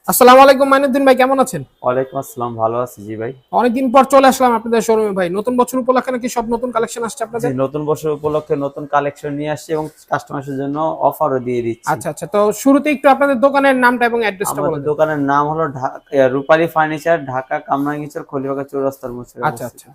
আসসালামু আলাইকুম মাইনুদ্দিন ভাই, কেমন আছেন? ওয়ালাইকুম আসসালাম, ভালো আছি জি ভাই। অনেকদিন পর চলে আসলাম আপনাদের শোরুমে ভাই। নতুন বছর উপলক্ষে নাকি সব নতুন কালেকশন আসছে জি, আপনাদের? নতুন বছর উপলক্ষে নতুন কালেকশন নিয়ে আসছি এবং কাস্টমারদের জন্য অফারও দিয়ে দিচ্ছি। আচ্ছা আচ্ছা, তো শুরুতে একটু আপনাদের দোকানের নামটা এবং অ্যাড্রেসটা বলে আমাদের দেন। দোকানের নাম হলো রূপালী ফার্নিচার, ঢাকা কামরাঙ্গীরচর খলিবাগ চৌরাস্তার মোড়ে আচ্ছা অবস্থিত। আচ্ছা,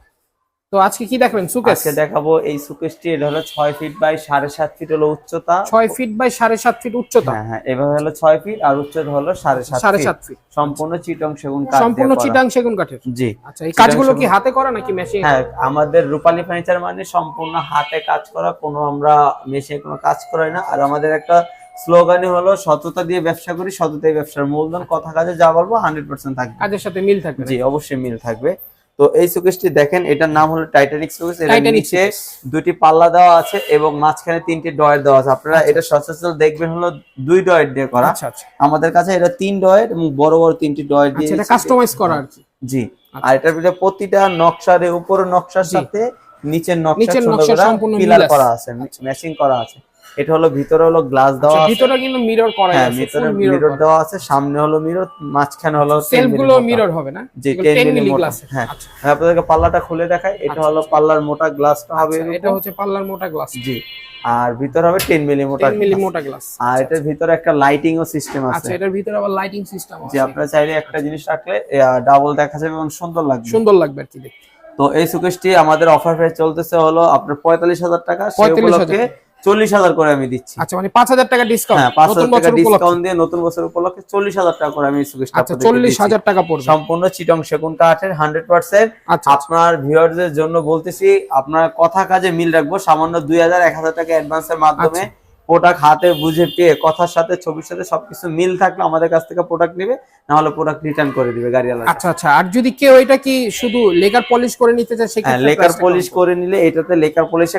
তো আজকে কি দেখবেন? সুকেস আজকে দেখাবো এই সুকেসটি। এটা হলো 6 ফিট বাই 7.5 ফিট হলো উচ্চতা। 6 ফিট বাই 7.5 ফিট উচ্চতা। হ্যাঁ হ্যাঁ, এভাবে হলো 6 ফিট আর উচ্চতা হলো 7.5 ফিট। 7.5 ফিট সম্পূর্ণ চিটং সেগুন কাঠ দিয়ে সম্পূর্ণ করা। চিটাং সেগুন কাঠের। জি। আচ্ছা, এই কাজগুলো কি হাতে করা নাকি মেশিন? হ্যাঁ, আমাদের রূপালী ফার্নিচার মানে সম্পূর্ণ হাতে কাজ করা, কোনো আমরা মেশিনে কোনো কাজ করাই না। আর আমাদের একটা স্লোগানই হলো সততা দিয়ে ব্যবসা করি, সততাই ব্যবসার মূলধন। কথা কাজে যা বলবো 100% থাকবে, কাজের সাথে মিল থাকবে। জি অবশ্যই মিল থাকবে। তো এই শোকেসটি দেখেন, এটার নাম হলো টাইটানিক শোকেস। এর নিচে দুটি পাল্লা দেওয়া আছে এবং মাঝখানে 3টি ডয়ের দেওয়া আছে। আপনারা এটা সচরাচর দেখবেন হলো 2 ডয়ের দিয়ে করা। আচ্ছা আচ্ছা, আমাদের কাছে এটা 3 ডয়ের এবং বড় বড় 3টি ডয়ের দিয়ে এটা কাস্টমাইজ করা আর কি। জি। আর এটার ভিতরে প্রতিটা নকশার উপর নকশার সাথে নিচের নকশা সম্পূর্ণ পিলার করা আছে, ম্যাচিং করা আছে। এটা হলো ভিতরে হলো গ্লাস দেওয়া আছে, ভিতরে কিন্তু মিরর করা আছে। হ্যাঁ ভিতরে মিরর দেওয়া আছে, সামনে হলো মিরর, মাঝখানে হলো সেলফ গুলো মিরর হবে না? জি 10 মিলি গ্লাস। হ্যাঁ, আপনাদেরকে পাল্লাটা খুলে দেখাই। এটা হলো পাল্লার মোটা গ্লাসটা হবে, এটা হচ্ছে পাল্লার মোটা গ্লাস। জি। আর ভিতরে হবে 10 মিলি মোটা গ্লাস। আর এটার ভিতরে একটা লাইটিং ও সিস্টেম আছে। আচ্ছা, এটার ভিতরে আবার লাইটিং সিস্টেম আছে। জি, আপনারা চাইলে একটা জিনিস রাখলে ডাবল দেখা যাবে এবং সুন্দর লাগবে আর কি দেখতে। তো এই সুকেশটি আমাদের অফার প্রাইস চলতেছে হলো আপনার 45,000 টাকা। সেই উপলক্ষে 40,000 করে আমি দিচ্ছি। আচ্ছা, মানে 5,000 টাকা ডিসকাউন্ট। হ্যাঁ, 5,000 টাকা ডিসকাউন্ট দিয়ে নতুন বছর উপলক্ষে 40,000 টাকা করে আমি এই সুকেশটা আপনাদের দিচ্ছি। 40,000 টাকা পড়বে। সম্পূর্ণ চিটং সেগুন কাঠের 100%। আপনার ভিউয়ারদের জন্য বলতেছি, আপনার কথা কাজে মিল রাখবো। সামান্য 2,000 1,000 টাকা অ্যাডভান্সের মাধ্যমে প্রোডাক্ট হাতে বুঝে পেয়ে কথার সাথে ছবির সাথে সবকিছু মিল থাকলে আমাদের কাছ থেকে প্রোডাক্ট নেবে, না হলে প্রোডাক্ট রিটার্ন করে দিবে গাড়িওয়ালা। আচ্ছা আচ্ছা, আর যদি কেউ এটা কি শুধু লেকার পলিশ করে নিতে চায় সেক্ষেত্রে লেকার পলিশ করে নিলে এটাতে লেকার পলিশে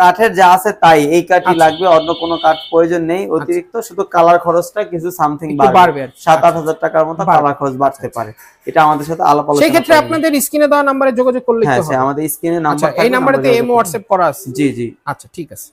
কাঠের যা আছে তাই এই কাঠই লাগবে, অন্য কোনো কাঠ প্রয়োজন নেই অতিরিক্ত। শুধু কালার খরচটা কিছু সামথিং বাড়বে, 7-8,000 টাকার মতো কালার খরচ বাড়তে পারে। এটা আমাদের সাথে আলাপ আলোচনা। সেই ক্ষেত্রে আপনাদের স্ক্রিনে দেওয়া নম্বরে যোগাযোগ করলে হ্যাঁ, আমাদের স্ক্রিনে নাম্বার থাকবে, এই নম্বরেতে ইমো হোয়াটসঅ্যাপ করা আছে। জি জি, আচ্ছা ঠিক আছে।